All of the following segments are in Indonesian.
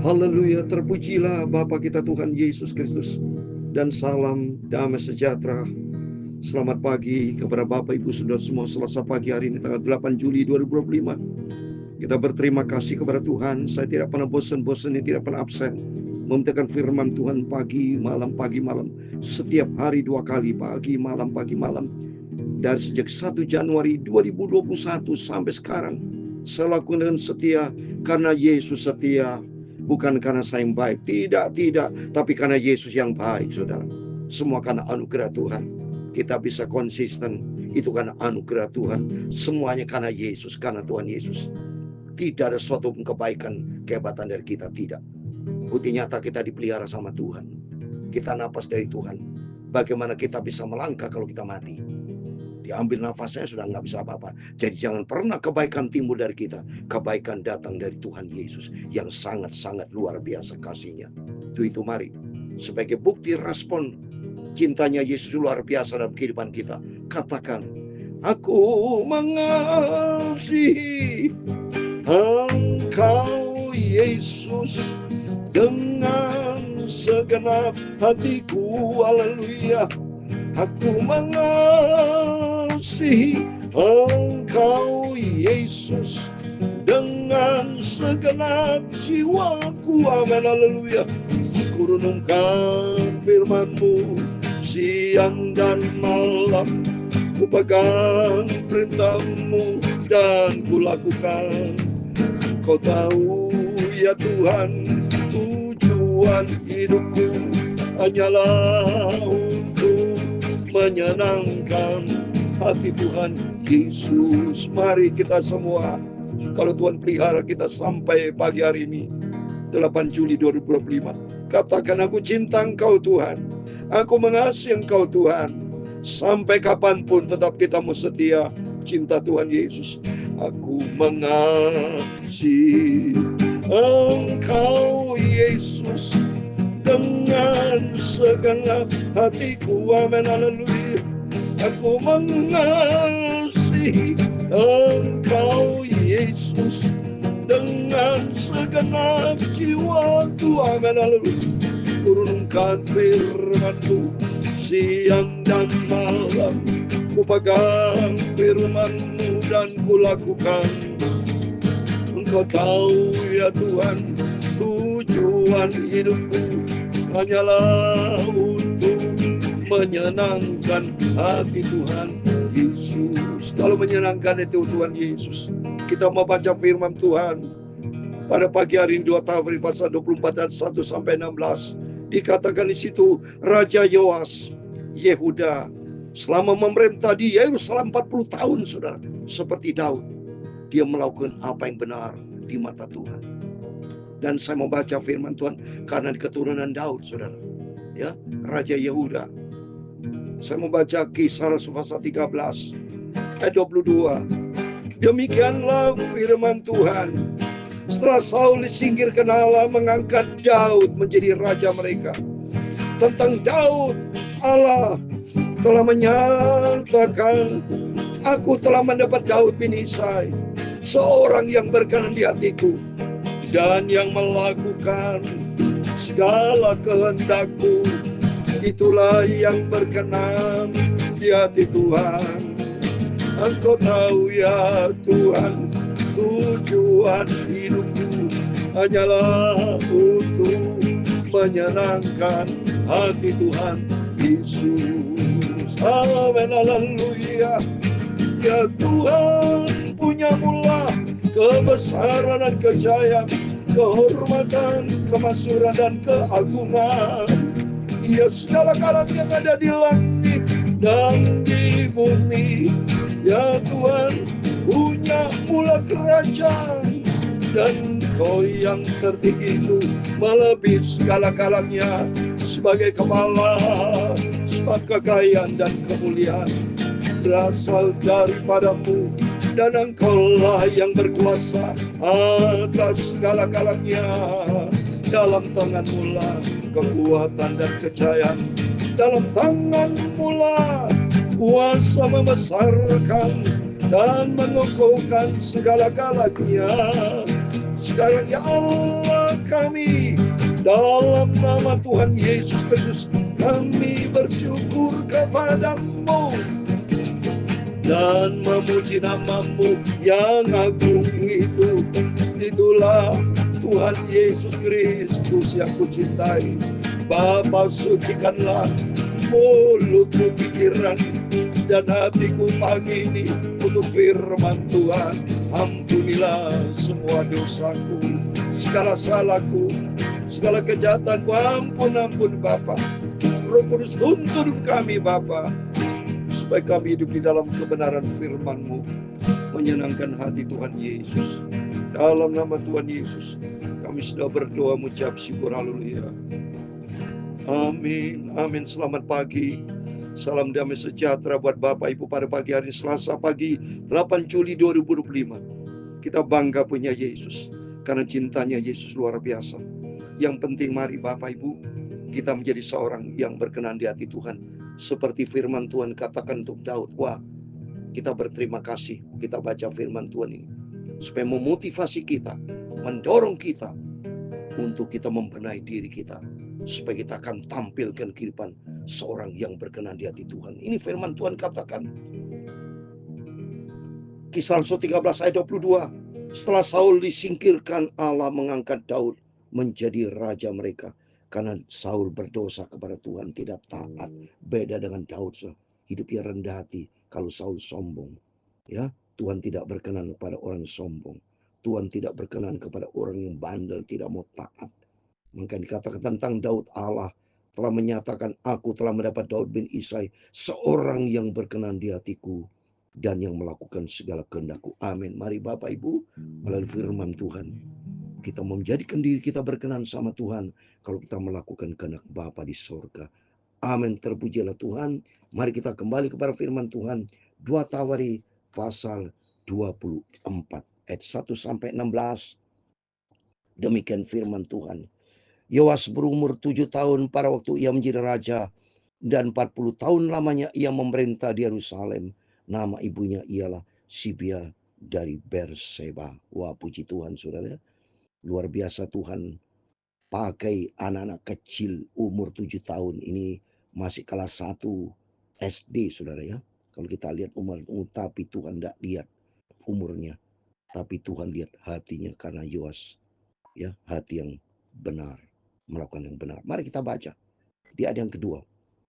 Haleluya, terpujilah Bapa kita Tuhan Yesus Kristus. Dan salam damai sejahtera. Selamat pagi kepada Bapak Ibu Saudara semua. Selasa pagi hari ini tanggal 8 Juli 2025. Kita berterima kasih kepada Tuhan. Saya tidak pernah bosan-bosan, tidak pernah absen memberitakan firman Tuhan pagi malam. Setiap hari 2 kali, pagi malam. Dari sejak 1 Januari 2021 sampai sekarang. Saya lakukan dengan setia karena Yesus setia. Bukan karena saya yang baik, tidak, tapi karena Yesus yang baik, saudara. Semua karena anugerah Tuhan. Kita bisa konsisten, itu karena anugerah Tuhan. Semuanya karena Yesus, karena Tuhan Yesus. Tidak ada suatu kebaikan, kehebatan dari kita, tidak. Bukti nyata kita dipelihara sama Tuhan. Kita napas dari Tuhan. Bagaimana kita bisa melangkah kalau kita mati? Diambil nafasnya sudah nggak bisa apa-apa. Jadi jangan pernah kebaikan timbul dari kita. Kebaikan datang dari Tuhan Yesus yang sangat-sangat luar biasa kasihnya. Itu mari. Sebagai bukti respon cintanya Yesus luar biasa dalam kehidupan kita. Katakan, aku mengasihi Engkau Yesus dengan segenap hatiku. Haleluya. Aku mengasihi Engkau Yesus dengan segenap jiwaku. Amin, haleluya. Ku renungkan firman-Mu siang dan malam. Ku pegang perintah-Mu dan ku lakukan. Kau tahu ya Tuhan, tujuan hidupku hanyalah untuk menyenangkan hati Tuhan Yesus. Mari kita semua, kalau Tuhan pelihara kita sampai pagi hari ini 8 Juli 2025, katakan, aku cinta Engkau Tuhan, aku mengasihi Engkau Tuhan. Sampai kapanpun tetap kita mau setia cinta Tuhan Yesus. Aku mengasihi Engkau Yesus dengan segenap hatiku. Amin, haleluya. Aku mengasihi Engkau Yesus dengan segenap jiwaku. Amin, haleluya. Turunkan firman-Mu siang dan malam. Ku pegang firman-Mu dan ku lakukan. Engkau tahu ya Tuhan, tujuan hidupku hanyalah untuk menyenangkan hati Tuhan Yesus. Kalau menyenangkan itu Tuhan Yesus, kita mau baca firman Tuhan pada pagi hari ini 2 Tafsir pasal 24 dan 1 sampai 16. Dikatakan di situ, Raja Yoas Yehuda selama memerintah di Yerusalem 40 tahun, saudara, seperti Daud, dia melakukan apa yang benar di mata Tuhan. Dan saya membaca firman Tuhan karena di keturunan Daud, saudara, ya, Raja Yehuda. Saya membaca Kisah Rasul pasal 13 ayat 22. Demikianlah firman Tuhan. Setelah Saul disingkirkan, Allah mengangkat Daud menjadi raja mereka. Tentang Daud, Allah telah menyatakan, aku telah mendapat Daud bin Isai, seorang yang berkenan di hatiku dan yang melakukan segala kehendakku. Itulah yang berkenan di hati Tuhan. Engkau tahu ya Tuhan, tujuan hidupku hanyalah untuk menyenangkan hati Tuhan Yesus. Amin, haleluya. Ya Tuhan, punya mula kebesaran dan kejayaan, kehormatan, kemakmuran dan keagungan. Ya segala kalam yang ada di langit dan di bumi. Ya Tuhan, punya mula kerajaan, dan Kau yang tertinggi itu melebihi segala kalamnya. Sebagai kepala, sebab kekayaan dan kemuliaan berasal daripada-Mu, dan Engkau-lah yang berkuasa atas segala kalamnya. Dalam tangan-Mu lah kekuatan dan kejayaan, dalam tangan-Mu lah kuasa membesarkan dan mengukuhkan segala galanya. Sekarang ya Allah kami, dalam nama Tuhan Yesus Kristus, kami bersyukur kepadamu dan memuji namamu yang agung itu. Itulah Tuhan Yesus Kristus yang kucintai. Bapa, sucikanlah mulutku, pikiran, dan hatiku pagi ini untuk firman Tuhan. Ampunilah semua dosaku, segala salahku, segala kejahatanku. Ampun Bapa. Roh Kudus, tuntun kami Bapa, supaya kami hidup di dalam kebenaran firman-Mu, menyenangkan hati Tuhan Yesus. Dalam nama Tuhan Yesus, kami sudah berdoa mengucap syukur. Haleluya. Amin. Amin. Selamat pagi. Salam damai sejahtera buat Bapak Ibu pada pagi hari Selasa pagi 8 Juli 2025. Kita bangga punya Yesus, karena cintanya Yesus luar biasa. Yang penting mari Bapak Ibu, kita menjadi seorang yang berkenan di hati Tuhan. Seperti firman Tuhan katakan untuk Daud. Wah, kita berterima kasih, kita baca firman Tuhan ini, supaya memotivasi kita, mendorong kita untuk kita membenahi diri kita, supaya kita akan tampilkan kehidupan seorang yang berkenan di hati Tuhan. Ini firman Tuhan katakan, Kisah Rasul 13 ayat 22. Setelah Saul disingkirkan, Allah mengangkat Daud menjadi raja mereka. Karena Saul berdosa kepada Tuhan, tidak taat. Beda dengan Daud, hidupnya rendah hati. Kalau Saul sombong, ya, Tuhan tidak berkenan kepada orang sombong. Tuhan tidak berkenan kepada orang yang bandel, tidak mau taat. Maka dikatakan tentang Daud, Allah telah menyatakan, aku telah mendapat Daud bin Isai, seorang yang berkenan di hatiku dan yang melakukan segala kehendakku. Amin. Mari Bapak Ibu, melalui firman Tuhan, kita menjadikan diri kita berkenan sama Tuhan kalau kita melakukan kehendak Bapa di sorga. Amin. Terpujilah Tuhan. Mari kita kembali kepada firman Tuhan. 2 Tawari pasal 24 ayat 1 sampai 16. Demikian firman Tuhan. Yoas berumur 7 tahun pada waktu ia menjadi raja, dan 40 tahun lamanya ia memerintah di Yerusalem. Nama ibunya ialah Sibia dari Berseba. Wah, puji Tuhan saudara. Luar biasa Tuhan pakai anak-anak kecil umur 7 tahun. Ini masih kelas 1 SD saudara ya. Kalau kita lihat umur, tapi Tuhan tidak lihat umurnya. Tapi Tuhan lihat hatinya, karena Yoas, ya, hati yang benar, melakukan yang benar. Mari kita baca di ayat yang kedua.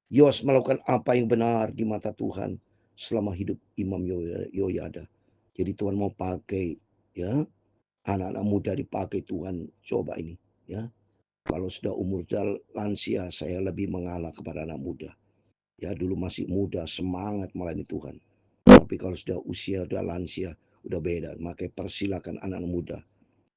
Yoas melakukan apa yang benar di mata Tuhan selama hidup Imam Yoyada. Jadi Tuhan mau pakai, ya, anak-anak muda dipakai Tuhan. Coba ini, ya. Kalau sudah umur lansia, saya lebih mengalah kepada anak muda. Ya, dulu masih muda, semangat melayani Tuhan. Tapi kalau sudah usia, sudah lansia, udah beda. Makanya persilakan anak muda.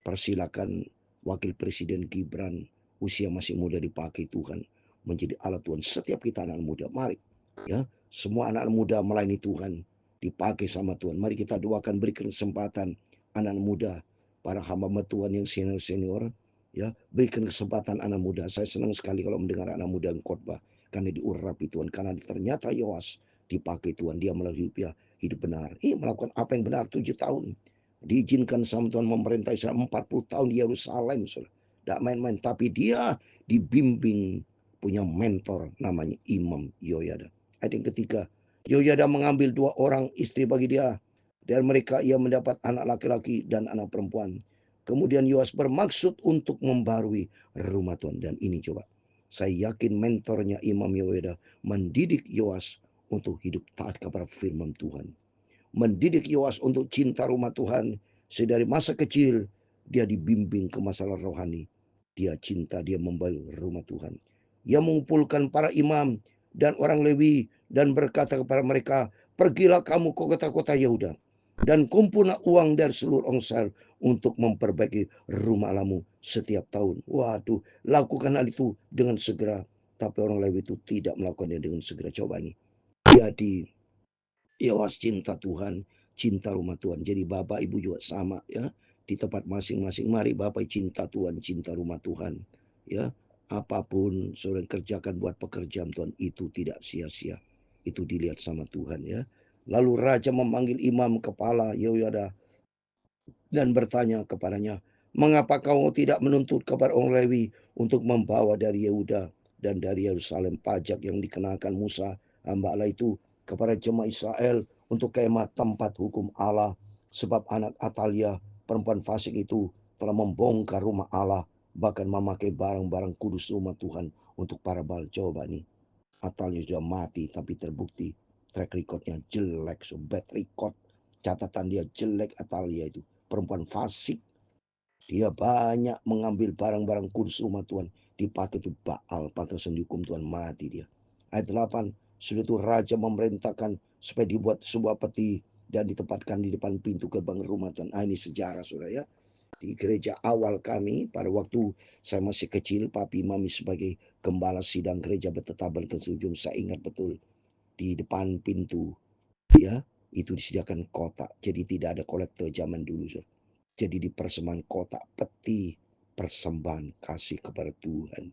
Persilakan Wakil Presiden Gibran, usia masih muda, dipakai Tuhan menjadi alat Tuhan. Setiap kita anak muda, mari, ya, semua anak muda melayani Tuhan, dipakai sama Tuhan. Mari kita doakan, berikan kesempatan anak muda, para hamba Tuhan yang senior, ya, berikan kesempatan anak muda. Saya senang sekali kalau mendengar anak muda yang khotbah, karena diurapi Tuhan. Karena ternyata Yoas dipakai Tuhan, dia melalui hidup benar. Melakukan apa yang benar 7 tahun. Diizinkan sama Tuhan memerintah Israel 40 tahun di Yerusalem. Tidak main-main. Tapi dia dibimbing, punya mentor namanya Imam Yoyada. Ayat yang ketiga. Yoyada mengambil 2 orang istri bagi dia. Dari mereka ia mendapat anak laki-laki dan anak perempuan. Kemudian Yoas bermaksud untuk membarui rumah Tuhan. Dan ini coba, saya yakin mentornya Imam Yoyada mendidik Yoas untuk hidup taat kepada firman Tuhan. Mendidik Yoas untuk cinta rumah Tuhan. Sedari masa kecil dia dibimbing ke masalah rohani. Dia cinta, dia membawa rumah Tuhan. Ia mengumpulkan para imam dan orang Lewi dan berkata kepada mereka, pergilah kamu ke kota-kota Yehuda dan kumpullah uang dari seluruh Israel untuk memperbaiki rumah Allahmu setiap tahun. Waduh, lakukan hal itu dengan segera. Tapi orang Lewi itu tidak melakukannya dengan segera. Coba ini. Jadi Yoas cinta Tuhan, cinta rumah Tuhan. Jadi Bapak Ibu juga sama, ya. Di tempat masing-masing, mari Bapak cinta Tuhan, cinta rumah Tuhan, ya. Apapun saudara kerjakan buat pekerjaan Tuhan, itu tidak sia-sia. Itu dilihat sama Tuhan, ya. Lalu raja memanggil imam kepala Yehoyada dan bertanya kepadanya, Mengapa kau tidak menuntut kepada orang Lewi untuk membawa dari Yehuda dan dari Yerusalem pajak yang dikenakan Musa hamba Allah itu kepada jemaah Israel untuk kemah tempat hukum Allah, sebab anak Atalia perempuan fasik itu telah membongkar rumah Allah, bahkan memakai barang-barang kudus rumah Tuhan untuk para Baal. Coba nih, Atalia sudah mati tapi terbukti track recordnya jelek, so bad record, catatan dia jelek. Atalia itu perempuan fasik, dia banyak mengambil barang-barang kudus rumah Tuhan, dipakai itu Baal, pantasan dihukum Tuhan, mati dia. Ayat 8, sudah itu raja memerintahkan supaya dibuat sebuah peti dan ditempatkan di depan pintu gerbang rumah Tuhan. Ini sejarah saudara ya. Di gereja awal kami pada waktu saya masih kecil, papi mami sebagai gembala sidang gereja Betetaban Kesujung, saya ingat betul di depan pintu ya, itu disediakan kotak. Jadi tidak ada kolektor zaman dulu. Jadi dipersembahkan kotak peti persembahan kasih kepada Tuhan.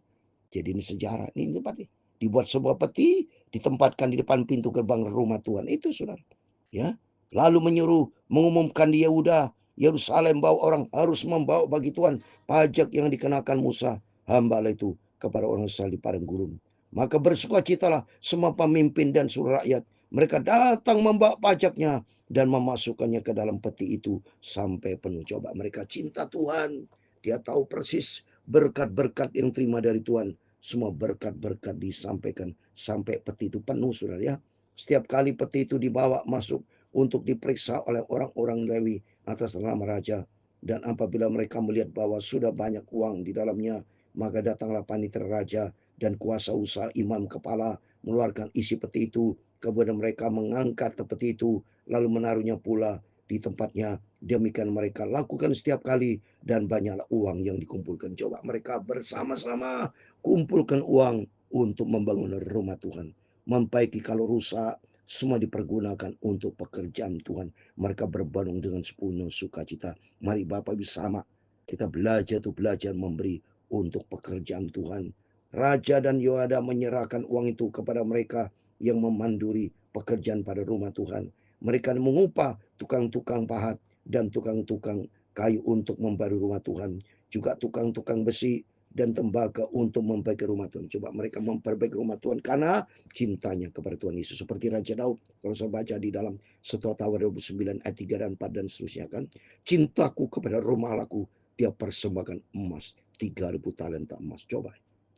Jadi ini sejarah, ini tempatnya. Dibuat sebuah peti, ditempatkan di depan pintu gerbang rumah Tuhan. Itu saudara. Ya. Lalu menyuruh mengumumkan di Yehuda, Yerusalem, bahwa orang harus membawa bagi Tuhan pajak yang dikenakan Musa hamba Allah itu kepada orang Israel di padang gurun. Maka bersukacitalah semua pemimpin dan seluruh rakyat. Mereka datang membawa pajaknya dan memasukkannya ke dalam peti itu sampai penuh. Coba, mereka cinta Tuhan. Dia tahu persis berkat-berkat yang terima dari Tuhan. Semua berkat-berkat disampaikan sampai peti itu penuh saudara ya. Setiap kali peti itu dibawa masuk untuk diperiksa oleh orang-orang Lewi atas nama raja. Dan apabila mereka melihat bahwa sudah banyak uang di dalamnya, maka datanglah panitera raja dan kuasa usaha imam kepala mengeluarkan isi peti itu. Kemudian mereka mengangkat peti itu lalu menaruhnya pula di tempatnya. Demikian mereka lakukan setiap kali dan banyaklah uang yang dikumpulkan. Coba, mereka bersama-sama kumpulkan uang untuk membangun rumah Tuhan. Membaiki kalau rusak, semua dipergunakan untuk pekerjaan Tuhan. Mereka berbondong dengan sepenuh sukacita. Mari Bapak Ibu sama kita belajar memberi untuk pekerjaan Tuhan. Raja dan Yoada menyerahkan uang itu kepada mereka yang memanduri pekerjaan pada rumah Tuhan. Mereka mengupah tukang-tukang pahat dan tukang-tukang kayu untuk membaru rumah Tuhan. Juga tukang-tukang besi dan tembaga untuk memperbaiki rumah Tuhan. Coba, mereka memperbaiki rumah Tuhan karena cintanya kepada Tuhan Yesus. Seperti Raja Daud, kalau saya baca di dalam 1 Tawarikh 29 ayat 3 dan 4 dan seterusnya kan. Cintaku kepada rumah Allahku, dia persembahkan emas, 3.000 talenta emas. Coba,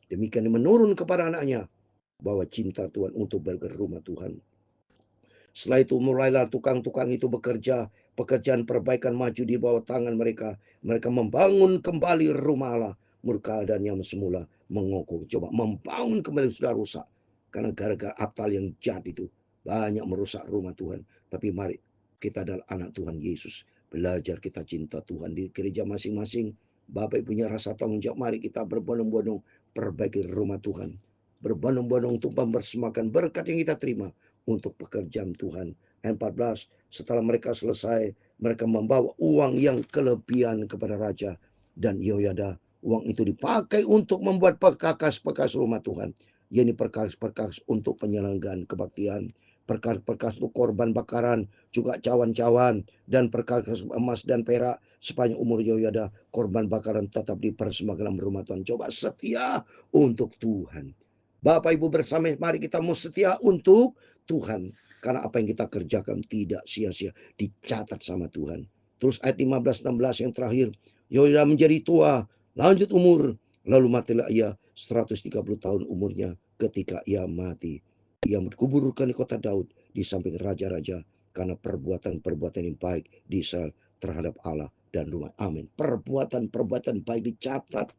demikian menurun kepada anaknya, bahwa cinta Tuhan untuk bergerak rumah Tuhan. Setelah itu mulailah tukang-tukang itu bekerja. Pekerjaan perbaikan maju di bawah tangan mereka. Mereka membangun kembali rumah Allah. Keadaan yang semula mengokoh. Coba, membangun kembali sudah rusak. Karena gara-gara Abtal yang jahat itu banyak merusak rumah Tuhan. Tapi mari kita adalah anak Tuhan Yesus. Belajar kita cinta Tuhan di gereja masing-masing. Bapak punya rasa tanggung jawab. Mari kita berbondong-bondong perbaiki rumah Tuhan. Berbondong-bondong untuk mempersembahkan berkat yang kita terima untuk pekerjaan Tuhan. Ayat 14, setelah mereka selesai, mereka membawa uang yang kelebihan kepada raja dan Yehoyada. Uang itu dipakai untuk membuat perkakas-perkakas rumah Tuhan. Yaitu perkakas-perkakas untuk penyelenggaraan kebaktian, perkakas-perkakas untuk korban bakaran, juga cawan-cawan, dan perkakas emas dan perak. Sepanjang umur Yehoyada, korban bakaran tetap dipersembahkan dalam rumah Tuhan. Coba, setia untuk Tuhan. Bapak Ibu bersama, mari kita mau setia untuk Tuhan. Karena apa yang kita kerjakan tidak sia-sia, dicatat sama Tuhan. Terus ayat 15-16 yang terakhir, Yehoyada menjadi tua, lanjut umur, lalu matilah ia 130 tahun umurnya ketika ia mati. Ia dikuburkan di kota Daud di samping raja-raja karena perbuatan-perbuatan yang baik di Israel terhadap Allah dan rumah. Amin. Perbuatan-perbuatan baik dicatat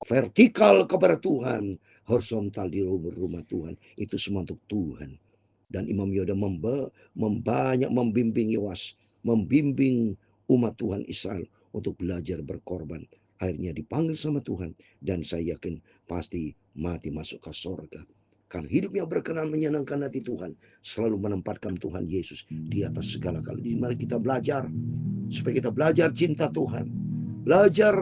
vertikal kepada Tuhan, horizontal di rumah Tuhan. Itu semua untuk Tuhan. Dan Imam Yehuda membanyak membimbing Yoas, membimbing umat Tuhan Israel untuk belajar berkorban. Akhirnya dipanggil sama Tuhan, dan saya yakin pasti mati masuk ke sorga. Karena hidupnya berkenan menyenangkan hati Tuhan, selalu menempatkan Tuhan Yesus di atas segala hal. Mari kita belajar, supaya kita belajar cinta Tuhan, belajar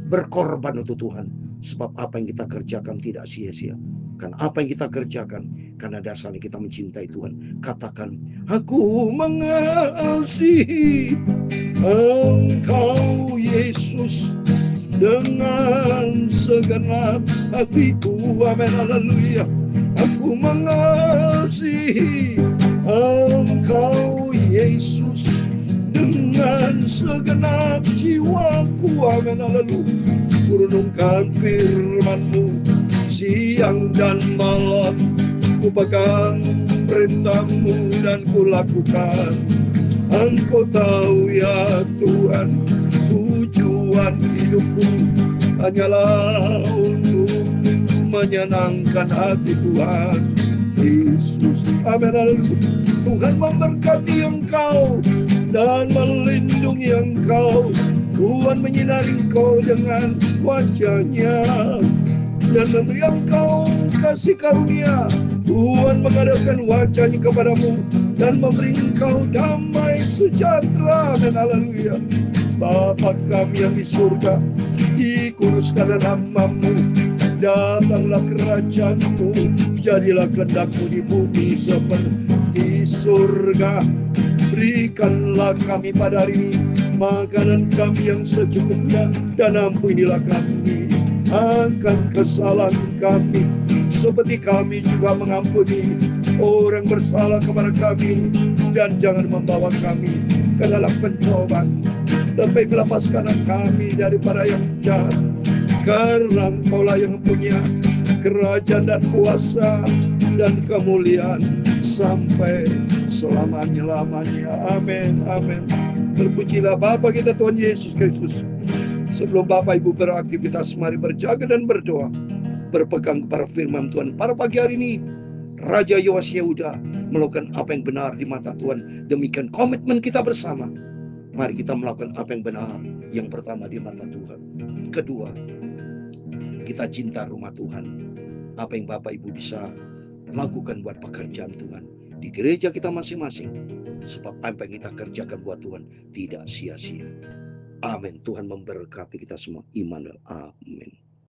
berkorban untuk Tuhan. Sebab apa yang kita kerjakan tidak sia-sia. Karena apa yang kita kerjakan, karena dasarnya kita mencintai Tuhan. Katakan, aku mengasihi Engkau Yesus, dengan segenap hatiku. Amin, haleluya. Aku mengasihi Engkau Yesus dengan segenap jiwaku. Amin, haleluya. Kurenungkan firman-Mu siang dan malam, ku pegang perintah-Mu dan ku lakukan. Engkau tahu ya Tuhan, tujuan hidupku hanyalah untuk menyenangkan hati Tuhan Yesus. Amin, haleluya. Tuhan memberkati Engkau dan melindungi Engkau. Tuhan menyinari Engkau dengan wajah-Nya dan memberi Engkau kasih karunia. Tuhan menghadapkan wajah-Nya kepadamu dan memberi Engkau damai sejahtera. Amin, haleluya. Bapa kami yang di surga, dikuduskanlah nama-Mu, datanglah kerajaan-Mu, jadilah kehendak-Mu di bumi seperti di surga. Berikanlah kami pada hari ini makanan kami yang secukupnya, dan ampunilah kami akan kesalahan kami, seperti kami juga mengampuni orang bersalah kepada kami. Dan jangan membawa kami ke dalam pencobaan, tapi lepaskanlah kami daripada yang jahat. Karena Engkaulah yang punya kerajaan dan kuasa dan kemuliaan sampai selama-lamanya. Amin, amin. Terpujilah Bapa kita Tuhan Yesus Kristus. Sebelum Bapak Ibu beraktivitas, mari berjaga dan berdoa, berpegang kepada firman Tuhan. Pada pagi hari ini, Raja Yoas Yehuda melakukan apa yang benar di mata Tuhan. Demikian komitmen kita bersama. Mari kita melakukan apa yang benar. Yang pertama di mata Tuhan. Kedua, kita cinta rumah Tuhan. Apa yang Bapak Ibu bisa lakukan buat pekerjaan Tuhan di gereja kita masing-masing. Sebab apa yang kita kerjakan buat Tuhan tidak sia-sia. Amin. Tuhan memberkati kita semua. Immanuel. Amin.